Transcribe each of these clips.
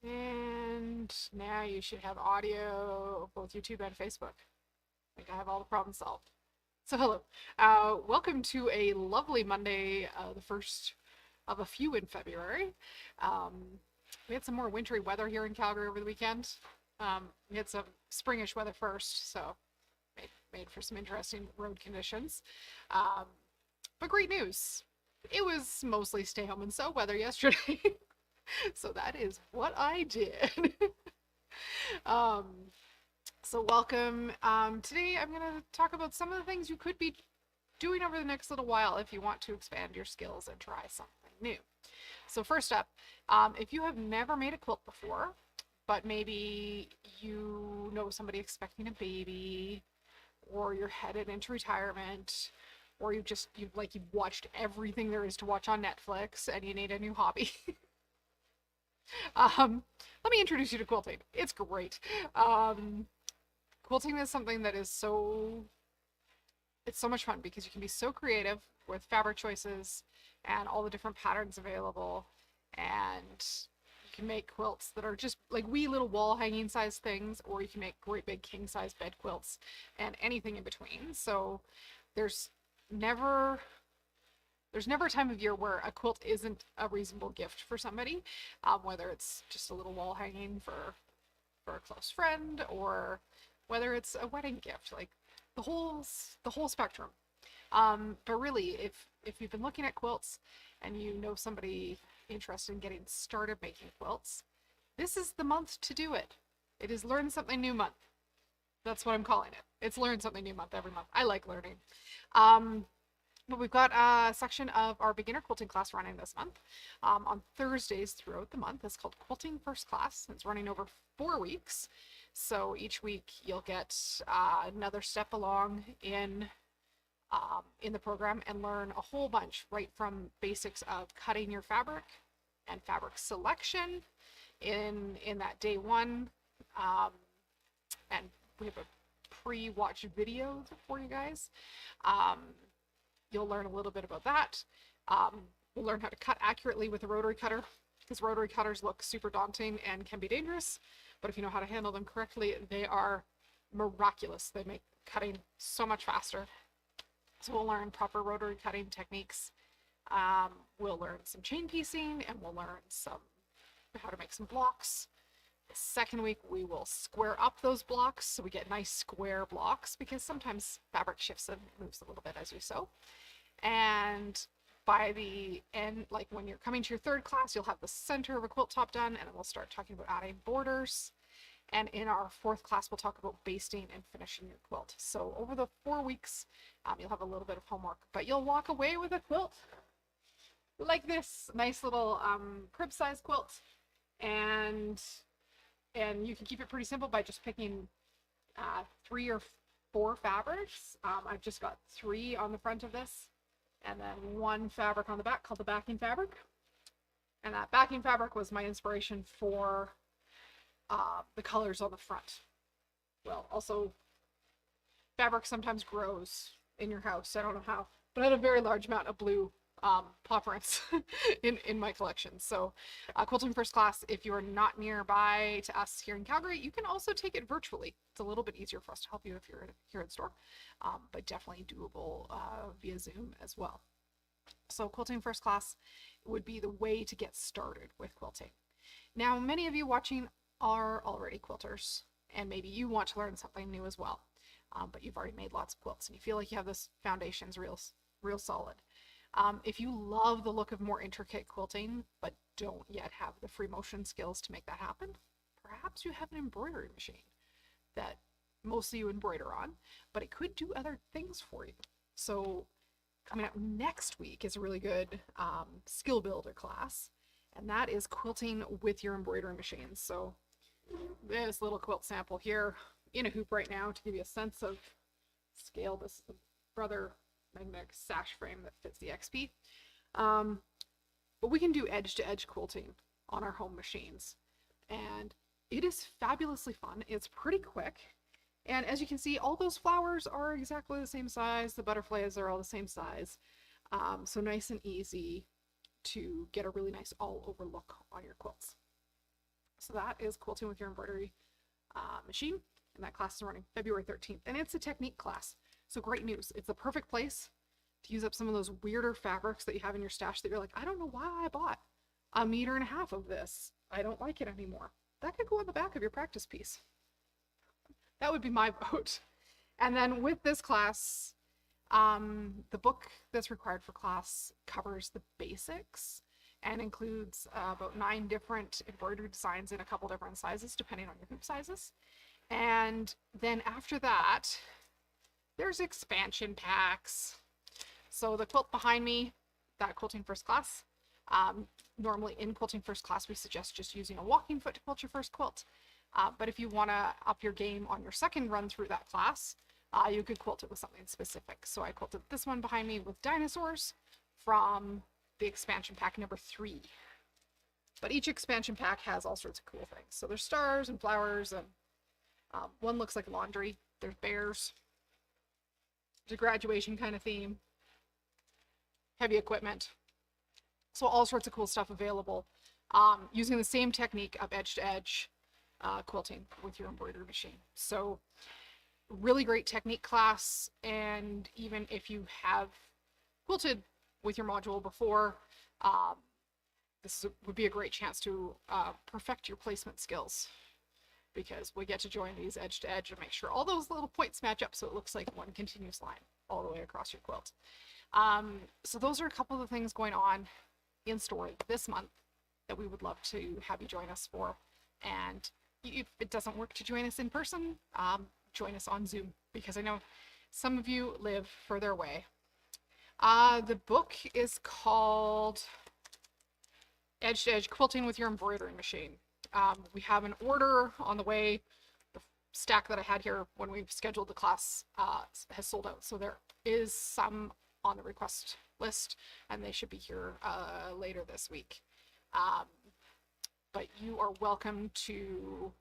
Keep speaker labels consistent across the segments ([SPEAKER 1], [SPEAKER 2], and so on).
[SPEAKER 1] And now you should have audio, both YouTube and Facebook. I think I have all the problems solved. So hello, welcome to a lovely Monday, the first of a few in February. We had some more wintry weather here in Calgary over the weekend. We had some springish weather first, so made for some interesting road conditions. Um, but great news. It was mostly stay home and sew weather yesterday. So that is what I did. um, so welcome. Today I'm going to talk about some of the things you could be doing over the next little while if you want to expand your skills and try something new. So first up, if you have never made a quilt before, but maybe you know somebody expecting a baby, or you're headed into retirement, or you've watched everything there is to watch on Netflix and you need a new hobby. Let me introduce you to quilting. It's great. Quilting is something that is it's so much fun because you can be so creative with fabric choices and all the different patterns available, and you can make quilts that are just like wee little wall hanging size things, or you can make great big king size bed quilts and anything in between. So there's never a time of year where a quilt isn't a reasonable gift for somebody, whether it's just a little wall hanging for a close friend, or whether it's a wedding gift, like the whole spectrum. But really, if you've been looking at quilts and you know somebody interested in getting started making quilts, this is the month to do it. It is Learn Something New month. That's what I'm calling it. It's Learn Something New month every month. I like learning. But we've got a section of our beginner quilting class running this month on Thursdays throughout the month. It's called Quilting First Class. It's running over 4 weeks. So each week you'll get another step along in the program and learn a whole bunch, right from basics of cutting your fabric and fabric selection in that day one. And we have a pre-watched video for you guys. You'll learn a little bit about that. We'll learn how to cut accurately with a rotary cutter, because rotary cutters look super daunting and can be dangerous, but if you know how to handle them correctly, they are miraculous. They make cutting so much faster. So we'll learn proper rotary cutting techniques. We'll learn some chain piecing, and we'll learn how to make some blocks. The second week we will square up those blocks so we get nice square blocks, because sometimes fabric shifts and moves a little bit as you sew. And by the end, like when you're coming to your third class, you'll have the center of a quilt top done, and then we'll start talking about adding borders. And in our fourth class, we'll talk about basting and finishing your quilt. So over the 4 weeks, you'll have a little bit of homework, but you'll walk away with a quilt like this nice little crib size quilt. And you can keep it pretty simple by just picking 3 or 4 fabrics. I've just got 3 on the front of this, and then 1 fabric on the back called the backing fabric. And that backing fabric was my inspiration for the colors on the front. Well, also, fabric sometimes grows in your house. I don't know how, but I had a very large amount of blue paw prints in my collection. So Quilting First Class, if you are not nearby to us here in Calgary, you can also take it virtually. It's a little bit easier for us to help you if you're here in store, but definitely doable via Zoom as well. So Quilting First Class would be the way to get started with quilting. Now, many of you watching are already quilters, and maybe you want to learn something new as well, but you've already made lots of quilts and you feel like you have this foundation's real solid. If you love the look of more intricate quilting, but don't yet have the free motion skills to make that happen, perhaps you have an embroidery machine that mostly you embroider on, but it could do other things for you. So coming up next week is a really good skill builder class, and that is quilting with your embroidery machines. So this little quilt sample here in a hoop right now to give you a sense of scale. This is the Brother magnetic sash frame that fits the XP. But we can do edge-to-edge quilting on our home machines, and it is fabulously fun. It's pretty quick, and as you can see, all those flowers are exactly the same size. The butterflies are all the same size, so nice and easy to get a really nice all-over look on your quilts. So that is Quilting with Your Embroidery Machine, and that class is running February 13th, and it's a technique class. So great news, it's the perfect place to use up some of those weirder fabrics that you have in your stash that you're like, I don't know why I bought 1.5 meters of this. I don't like it anymore. That could go on the back of your practice piece. That would be my vote. And then with this class, the book that's required for class covers the basics and includes about 9 different embroidery designs in a couple different sizes, depending on your hoop sizes. And then after that, there's expansion packs. So the quilt behind me, that Quilting First Class, normally in Quilting First Class, we suggest just using a walking foot to quilt your first quilt. But if you want to up your game on your second run through that class, you could quilt it with something specific. So I quilted this one behind me with dinosaurs from the expansion pack number 3. But each expansion pack has all sorts of cool things. So there's stars and flowers, and one looks like laundry. There's bears. There's a graduation kind of theme. Heavy equipment. So all sorts of cool stuff available using the same technique of edge-to-edge quilting with your embroidery machine. So really great technique class, and even if you have quilted with your module before, would be a great chance to perfect your placement skills, because we get to join these edge to edge and make sure all those little points match up so it looks like one continuous line all the way across your quilt. So those are a couple of the things going on in store this month that we would love to have you join us for. And if it doesn't work to join us in person, join us on Zoom, because I know some of you live further away. The book is called Edge to Edge Quilting with Your Embroidery Machine. We have an order on the way. The stack that I had here when we scheduled the class has sold out, so there is some on the request list, and they should be here later this week. But you are welcome to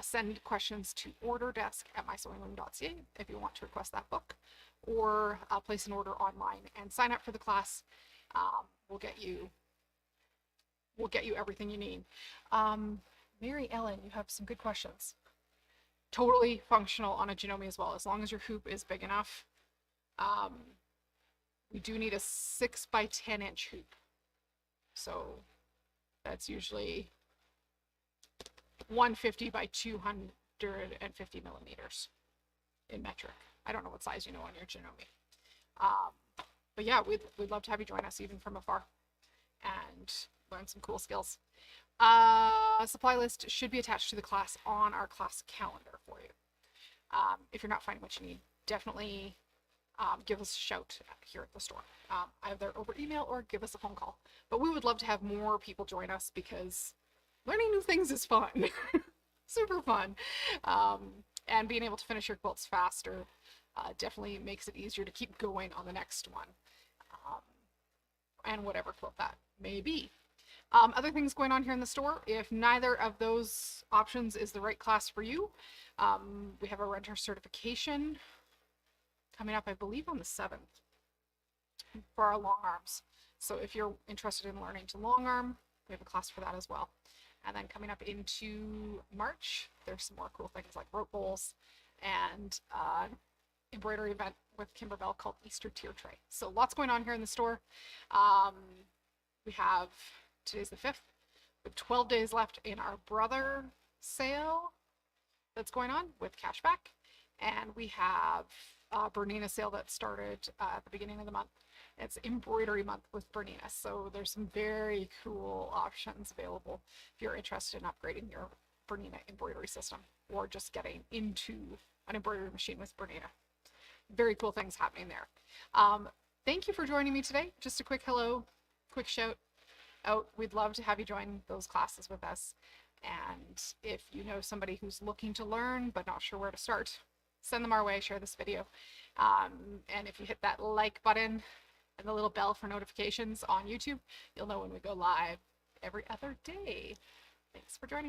[SPEAKER 1] send questions to orderdesk@mysewingroom.ca if you want to request that book, or place an order online and sign up for the class. We'll get you everything you need. Mary Ellen, you have some good questions. Totally functional on a Janome as well, as long as your hoop is big enough. We do need a 6 by 10 inch hoop, so that's usually 150 by 250 millimeters in metric. I don't know what size you know on your Janome. But yeah, we'd love to have you join us even from afar and learn some cool skills. A supply list should be attached to the class on our class calendar for you. If you're not finding what you need, definitely give us a shout here at the store, either over email or give us a phone call. But we would love to have more people join us, because learning new things is fun. Super fun. And being able to finish your quilts faster definitely makes it easier to keep going on the next one, and whatever quilt that may be. Other things going on here in the store, if neither of those options is the right class for you, we have a renter certification coming up, I believe, on the 7th for our long arms. So if you're interested in learning to long arm, we have a class for that as well. And then coming up into March, there's some more cool things like rope bowls and embroidery event with Kimberbell called Easter Tier Tray. So lots going on here in the store. We have, today's the 5th, with 12 days left in our brother sale that's going on with cashback. And we have Bernina Sale that started at the beginning of the month. It's embroidery month with Bernina, so there's some very cool options available if you're interested in upgrading your Bernina embroidery system, or just getting into an embroidery machine with Bernina. Very cool things happening there. Thank you for joining me today. Just a quick hello, quick shout out. We'd love to have you join those classes with us. And if you know somebody who's looking to learn but not sure where to start, send them our way, share this video. And if you hit that like button and the little bell for notifications on YouTube, you'll know when we go live every other day. Thanks for joining me.